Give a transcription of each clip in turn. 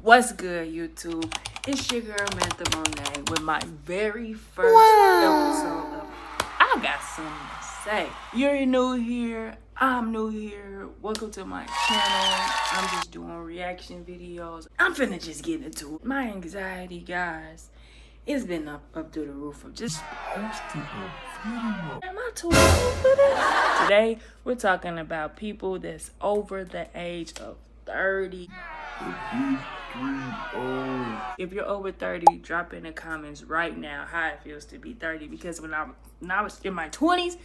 What's good, YouTube? It's your girl Mantha Monet with my very first episode of I Got Something to Say. You're new here, I'm new here. Welcome to my channel. I'm just doing reaction videos. I'm finna just get into it. My anxiety, guys, it's been up through the roof of just posting a video. Am I too old for this? Today, we're talking about people that's over the age of 30. If you're over 30, drop in the comments right now how it feels to be 30. Because when I was in my 20s,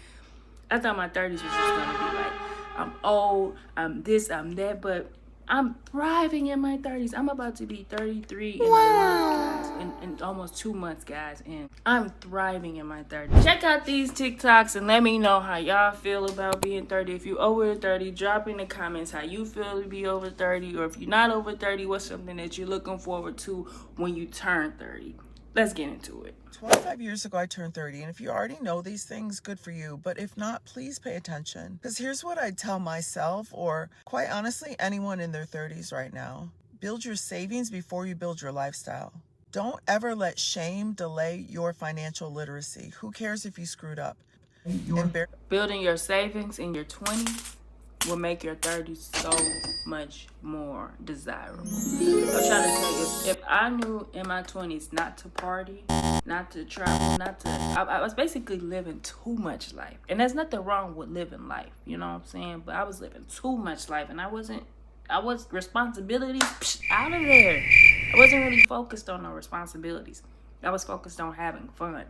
I thought my 30s was just gonna be like, I'm old, I'm this, I'm that, but I'm thriving in my 30s. I'm about to be 33 in a month, guys. In almost 2 months, guys. And I'm thriving in my 30s. Check out these TikToks and let me know how y'all feel about being 30. If you're over 30, drop in the comments how you feel to be over 30. Or if you're not over 30, what's something that you're looking forward to when you turn 30? Let's get into it. 25 years ago, I turned 30, and if you already know these things, good for you. But if not, please pay attention. Because here's what I'd tell myself, or quite honestly, anyone in their 30s right now. Build your savings before you build your lifestyle. Don't ever let shame delay your financial literacy. Who cares if you screwed up? Building your savings in your 20s will make your 30s so much more desirable. I'm trying to tell you, if I knew in my 20s not to party, not to travel, I was basically living too much life. And there's nothing wrong with living life, you know what I'm saying? But I was living too much life, and I was responsibilities out of there. I wasn't really focused on no responsibilities. I was focused on having fun.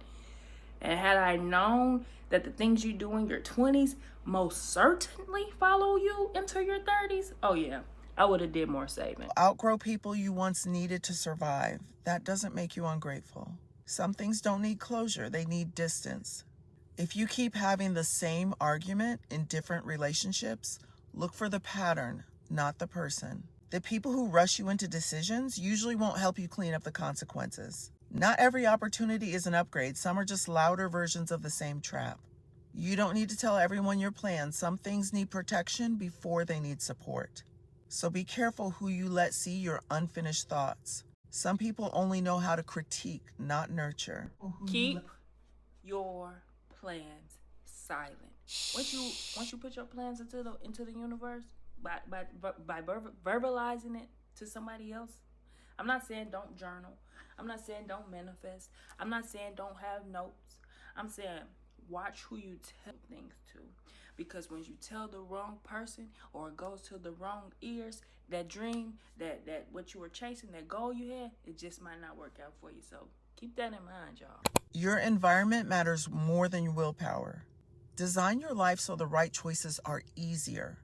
And had I known that the things you do in your 20s most certainly follow you into your 30s, oh yeah, I would have did more saving. Outgrow people you once needed to survive. That doesn't make you ungrateful. Some things don't need closure, they need distance. If you keep having the same argument in different relationships, look for the pattern, not the person. The people who rush you into decisions usually won't help you clean up the consequences. Not every opportunity is an upgrade. Some are just louder versions of the same trap. You don't need to tell everyone your plans. Some things need protection before they need support. So be careful who you let see your unfinished thoughts. Some people only know how to critique, not nurture. Keep your plans silent. Once you put your plans into the universe by verbalizing it to somebody else, I'm not saying don't journal. I'm not saying don't manifest. I'm not saying don't have notes. I'm saying watch who you tell things to. Because when you tell the wrong person or it goes to the wrong ears, that dream, that what you were chasing, that goal you had, it just might not work out for you. So keep that in mind, y'all. Your environment matters more than your willpower. Design your life so the right choices are easier.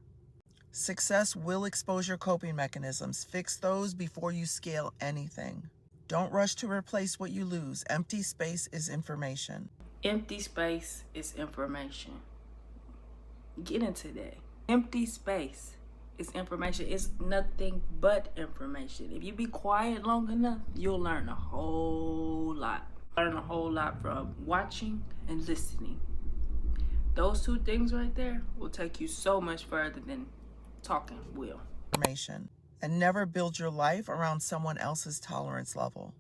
Success will expose your coping mechanisms. Fix those before you scale anything. Don't rush to replace what you lose. Empty space is information. Empty space is information. Get into that. Empty space is information. It's nothing but information. If you be quiet long enough, you'll learn a whole lot. Learn a whole lot from watching and listening. Those two things right there will take you so much further than talking will. Information. And never build your life around someone else's tolerance level.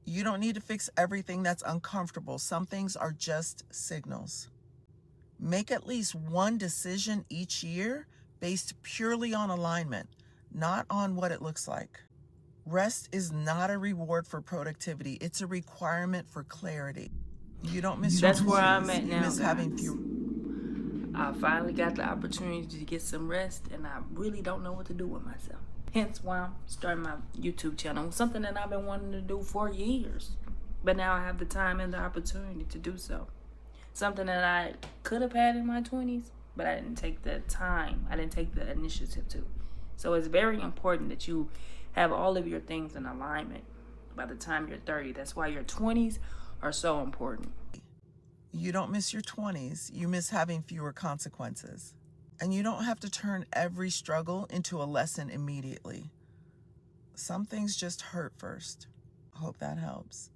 You don't need to fix everything that's uncomfortable. Some things are just signals. Make at least one decision each year based purely on alignment, not on what it looks like. Rest is not a reward for productivity. It's a requirement for clarity. You don't miss your 20s. That's where I'm at now, You miss guys. having few. I finally got the opportunity to get some rest, and I really don't know what to do with myself. Hence why I'm starting my YouTube channel. Something that I've been wanting to do for years. But now I have the time and the opportunity to do so. Something that I could have had in my 20s, but I didn't take the time. I didn't take the initiative to. So it's very important that you have all of your things in alignment by the time you're 30. That's why your 20s are so important. You don't miss your 20s. You miss having fewer consequences. And you don't have to turn every struggle into a lesson immediately. Some things just hurt first. Hope that helps.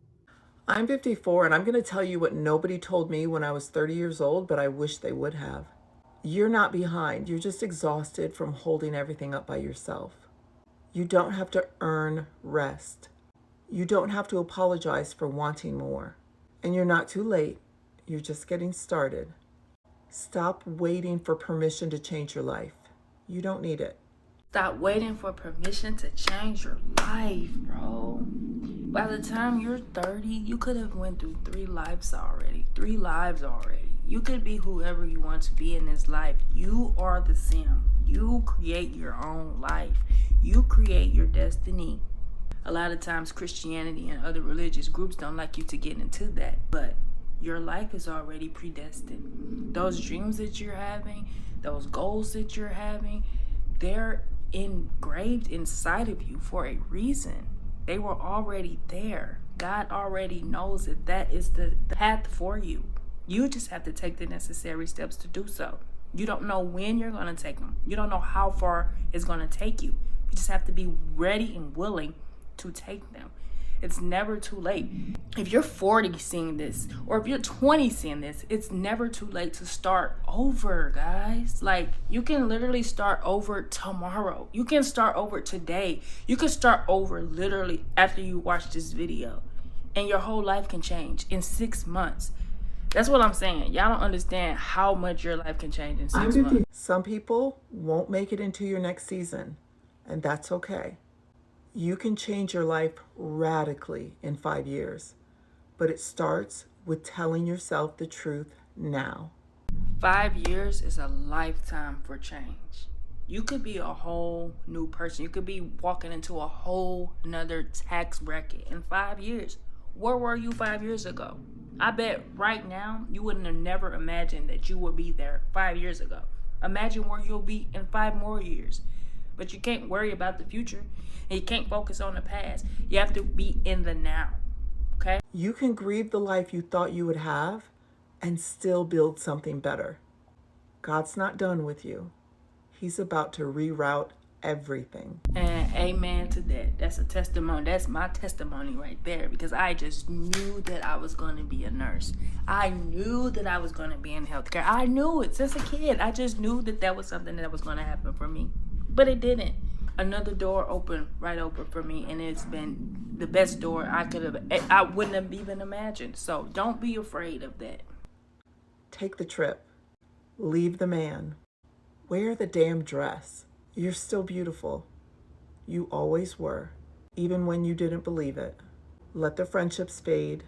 I'm 54, and I'm going to tell you what nobody told me when I was 30 years old, but I wish they would have. You're not behind. You're just exhausted from holding everything up by yourself. You don't have to earn rest. You don't have to apologize for wanting more. And you're not too late. You're just getting started. Stop waiting for permission to change your life. You don't need it. Stop waiting for permission to change your life, bro. By the time you're 30, you could have went through 3 lives already. 3 lives already. You could be whoever you want to be in this life. You are the sim. You create your own life. You create your destiny. A lot of times Christianity and other religious groups don't like you to get into that, but your life is already predestined. Those dreams that you're having, those goals that you're having, they're engraved inside of you for a reason. They were already there. God already knows that that is the path for you. You just have to take the necessary steps to do so. You don't know when you're going to take them. You don't know how far it's going to take you. You just have to be ready and willing to take them. It's never too late. If you're 40 seeing this, or if you're 20 seeing this, it's never too late to start over, guys. Like, you can literally start over tomorrow. You can start over today. You can start over literally after you watch this video. And your whole life can change in 6 months. That's what I'm saying. Y'all don't understand how much your life can change in 6 months. Some people won't make it into your next season, and that's okay. You can change your life radically in 5 years, but it starts with telling yourself the truth now. 5 years is a lifetime for change. You could be a whole new person. You could be walking into a whole nother tax bracket in 5 years. Where were you 5 years ago? I bet right now you wouldn't have never imagined that you would be there 5 years ago. Imagine where you'll be in 5 more years. But you can't worry about the future, and you can't focus on the past. You have to be in the now, okay? You can grieve the life you thought you would have and still build something better. God's not done with you. He's about to reroute everything. And amen to that. That's a testimony. That's my testimony right there, because I just knew that I was going to be a nurse. I knew that I was going to be in healthcare. I knew it since a kid. I just knew that that was something that was going to happen for me. But it didn't. Another door opened right open for me, and it's been the best door I wouldn't have even imagined. So don't be afraid of that. Take the trip. Leave the man. Wear the damn dress. You're still beautiful. You always were, even when you didn't believe it. Let the friendships fade.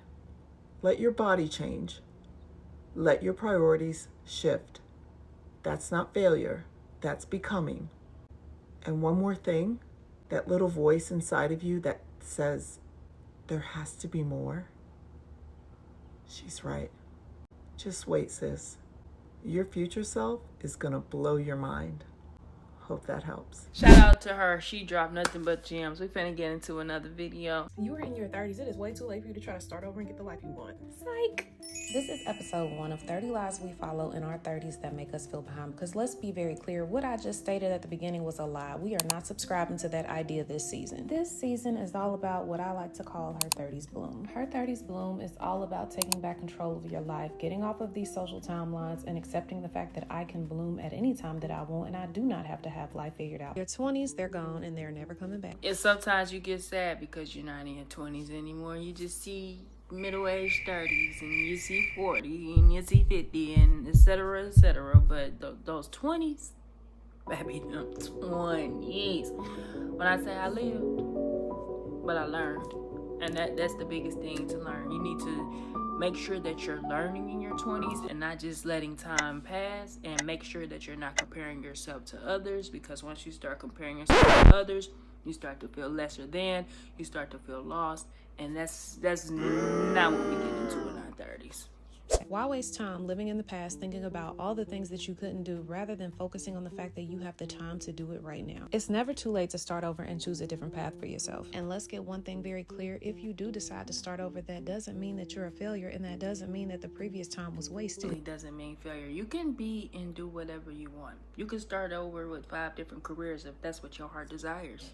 Let your body change. Let your priorities shift. That's not failure. That's becoming. And one more thing, that little voice inside of you that says, there has to be more. She's right. Just wait, sis. Your future self is gonna blow your mind. Hope that helps. Shout out to her. She dropped nothing but gems. We finna get into another video. You are in your 30s. It is way too late for you to try to start over and get the life you want. Psych. This is episode 1 of 30 Lies We Follow in Our 30s That Make Us Feel Behind. Because let's be very clear, what I just stated at the beginning was a lie. We are not subscribing to that idea this season. This season is all about what I like to call Her 30s Bloom. Her 30s Bloom is all about taking back control of your life, getting off of these social timelines, and accepting the fact that I can bloom at any time that I want, and I do not have to have life figured out. Your 20s, they're gone, and they're never coming back. And sometimes you get sad because you're not in your 20s anymore. You just see middle-aged 30s, and you see 40, and you see 50, and etc., etc. But those 20s, baby, them 20s. When I say I lived, but I learned. And that's the biggest thing to learn. You need to make sure that you're learning in your 20s and not just letting time pass, and make sure that you're not comparing yourself to others, because once you start comparing yourself to others, you start to feel lesser than, you start to feel lost, and that's not what we get into in our 30s. Why waste time living in the past thinking about all the things that you couldn't do rather than focusing on the fact that you have the time to do it right now? It's never too late to start over and choose a different path for yourself. And let's get one thing very clear. If you do decide to start over, that doesn't mean that you're a failure, and that doesn't mean that the previous time was wasted. It doesn't mean failure. You can be and do whatever you want. You can start over with 5 different careers if that's what your heart desires.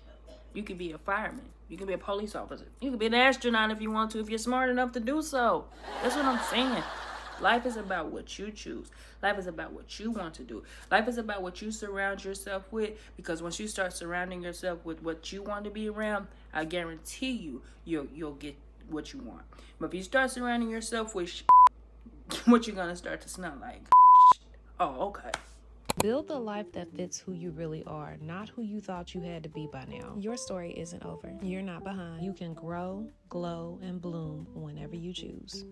You can be a fireman. You can be a police officer. You can be an astronaut if you want to, if you're smart enough to do so. That's what I'm saying. Life is about what you choose. Life is about what you want to do. Life is about what you surround yourself with, because once you start surrounding yourself with what you want to be around, I guarantee you'll get what you want. But if you start surrounding yourself with what you're going to start to smell like? Oh, okay. Build the life that fits who you really are, not who you thought you had to be by now. Your story isn't over. You're not behind. You can grow, glow, and bloom whenever you choose.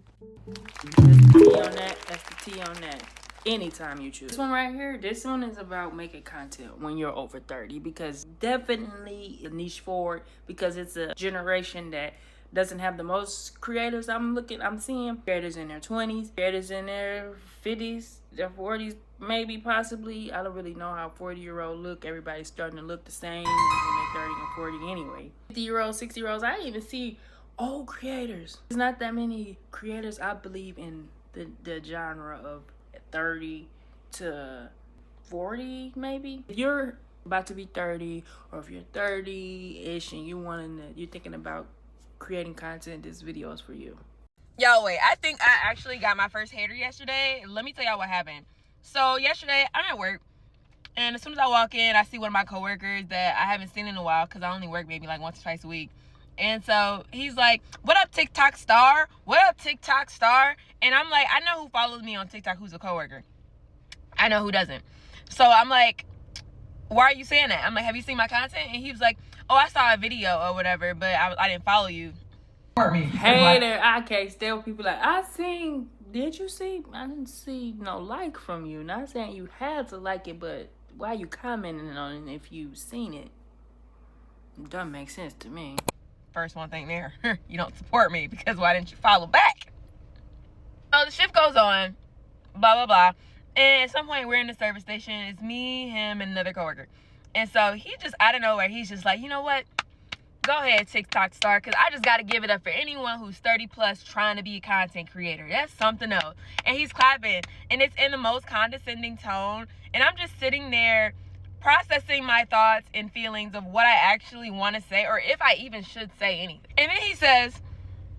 That's the T on that. That's the T on that. Anytime you choose. This one right here, this one is about making content when you're over 30, because definitely a niche for it, because it's a generation that doesn't have the most creators. I'm seeing creators in their 20s, creators in their 50s, their 40s, maybe, possibly. I don't really know how 40-year-old look. Everybody's starting to look the same when they're 30 and 40 anyway. 50-year-olds, 60-year-olds, I didn't even see old creators. There's not that many creators, I believe, in the genre of 30 to 40, maybe. If you're about to be 30, or if you're 30-ish and you're thinking about creating content, this video is for you. Yo, wait, I think I actually got my first hater yesterday. Let me tell y'all what happened. So yesterday, I'm at work, and as soon as I walk in, I see one of my coworkers that I haven't seen in a while, because I only work maybe like once or twice a week. And so he's like, "What up, TikTok star? What up, TikTok star?" And I'm like, I know who follows me on TikTok who's a coworker. I know who doesn't. So I'm like, "Why are you saying that?" I'm like, "Have you seen my content?" And he was like, "Oh, I saw a video or whatever, but I didn't follow you." Hater, I can't tell people like, did you see? I didn't see no like from you. Not saying you had to like it, but why you commenting on it if you've seen it? It doesn't make sense to me. First one thing there, you don't support me, because why didn't you follow back? So the shift goes on, blah, blah, blah. And at some point, we're in the service station. It's me, him, and another coworker. And so he just, out of nowhere, he's just like, "You know what? Go ahead, TikTok star, because I just got to give it up for anyone who's 30 plus trying to be a content creator. That's something else." And he's clapping, and it's in the most condescending tone. And I'm just sitting there processing my thoughts and feelings of what I actually want to say, or if I even should say anything. And then he says,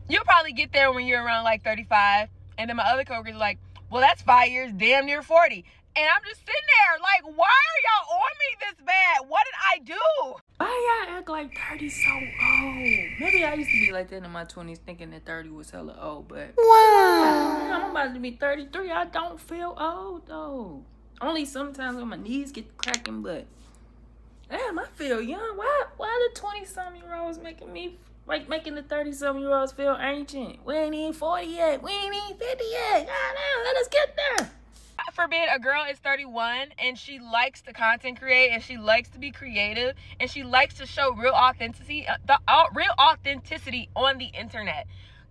"You'll probably get there when you're around like 35. And then my other coworkers are like, "Well, that's 5 years, damn near 40. And I'm just sitting there like, why are y'all on me this bad? What did I do? Why y'all act like 30 so old? Maybe I used to be like that in my 20s, thinking that 30 was hella old, but wow, I'm about to be 33. I don't feel old though. Only sometimes when my knees get cracking, but damn, I feel young. Why the 20-something-year-olds making the 30-something-year-olds feel ancient? We ain't even 40 yet. We ain't even 50 yet. God, let us get there. God forbid a girl is 31 and she likes to content create, and she likes to be creative, and she likes to show real authenticity on the internet.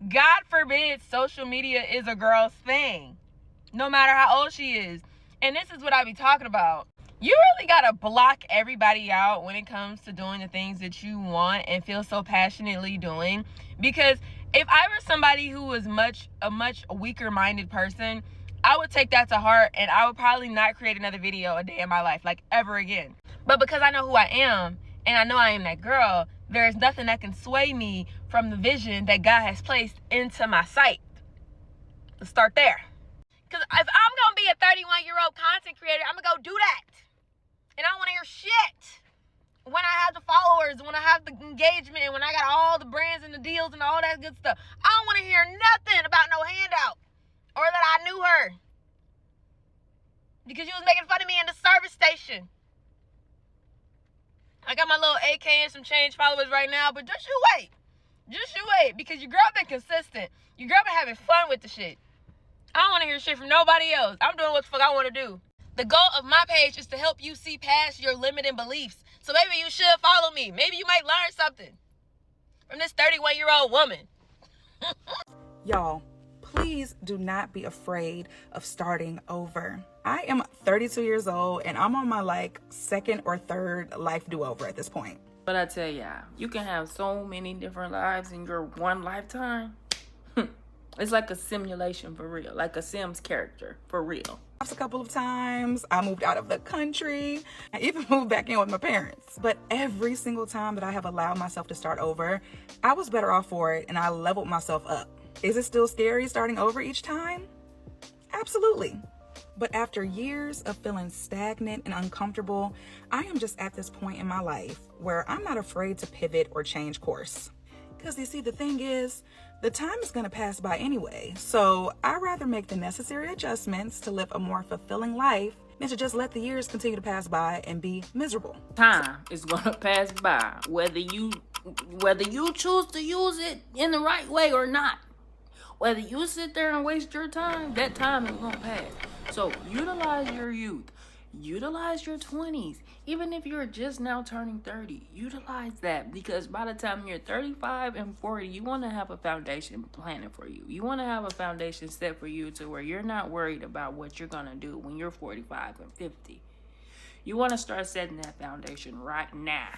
God forbid social media is a girl's thing, no matter how old she is. And this is what I be talking about. You really gotta block everybody out when it comes to doing the things that you want and feel so passionately doing. Because if I were somebody who was a much weaker minded person, I would take that to heart, and I would probably not create another video a day in my life, like ever again. But because I know who I am, and I know I am that girl, there is nothing that can sway me from the vision that God has placed into my sight. Let's start there. Because if I'm going to be a 31-year-old content creator, I'm going to go do that. And I don't want to hear shit. When I have the followers, when I have the engagement, when I got all the brands and the deals and all that good stuff, I don't want to hear nothing about no handout or that I knew her. Because you was making fun of me in the service station. I got my little AK and some change followers right now, but just you wait. Just you wait, because your girl been consistent. Your girl been having fun with the shit. I don't want to hear shit from nobody else. I'm doing what the fuck I want to do. The goal of my page is to help you see past your limiting beliefs. So maybe you should follow me. Maybe you might learn something from this 31-year-old woman. Y'all, please do not be afraid of starting over. I am 32 years old, and I'm on my second or third life do-over at this point. But I tell y'all, you can have so many different lives in your one lifetime. It's like a simulation for real, like a Sims character for real. A couple of times I moved out of the country. I even moved back in with my parents. But every single time that I have allowed myself to start over, I was better off for it, and I leveled myself up. Is it still scary starting over each time? Absolutely. But after years of feeling stagnant and uncomfortable, I am just at this point in my life where I'm not afraid to pivot or change course. Because you see, the thing is, the time is going to pass by anyway. So I'd rather make the necessary adjustments to live a more fulfilling life than to just let the years continue to pass by and be miserable. Time is gonna pass by, whether you choose to use it in the right way or not. Whether you sit there and waste your time, that time is gonna pass. So utilize your youth, utilize your 20s. Even if you're just now turning 30, utilize that, because by the time you're 35 and 40, you want to have a foundation planning for you. You want to have a foundation set for you to where you're not worried about what you're going to do when you're 45 and 50. You want to start setting that foundation right now.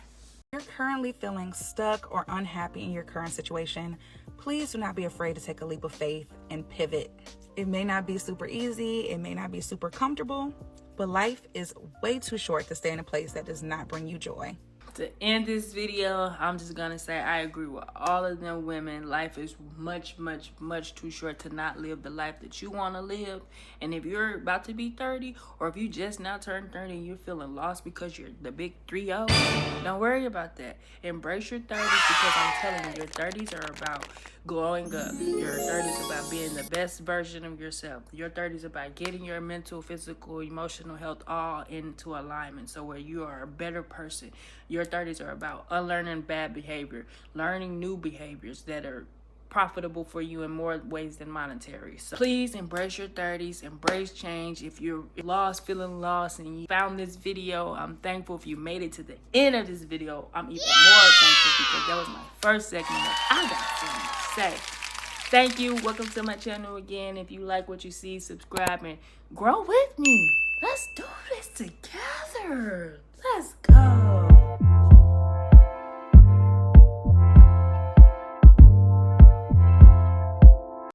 If you're currently feeling stuck or unhappy in your current situation, please do not be afraid to take a leap of faith and pivot. It may not be super easy, it may not be super comfortable, but life is way too short to stay in a place that does not bring you joy. To end this video, I'm just gonna say I agree with all of them women. Life is much too short to not live the life that you want to live. And if you're about to be 30, or if you just now turned 30 and you're feeling lost because you're the big 3-0, don't worry about that. Embrace your 30s, because I'm telling you, your 30s are about growing up. Your 30s about being the best version of yourself. Your 30s about getting your mental, physical, emotional health all into alignment, so where you are a better person. Your 30s are about unlearning bad behavior, learning new behaviors that are profitable for you in more ways than monetary. So please embrace your 30s, embrace change. If you're lost, feeling lost, and you found this video, I'm thankful. If you made it to the end of this video, I'm even more thankful, because that was my first segment that I got something to say. Thank you. Welcome to my channel again. If you like what you see, subscribe and grow with me. Let's do this together. Let's go.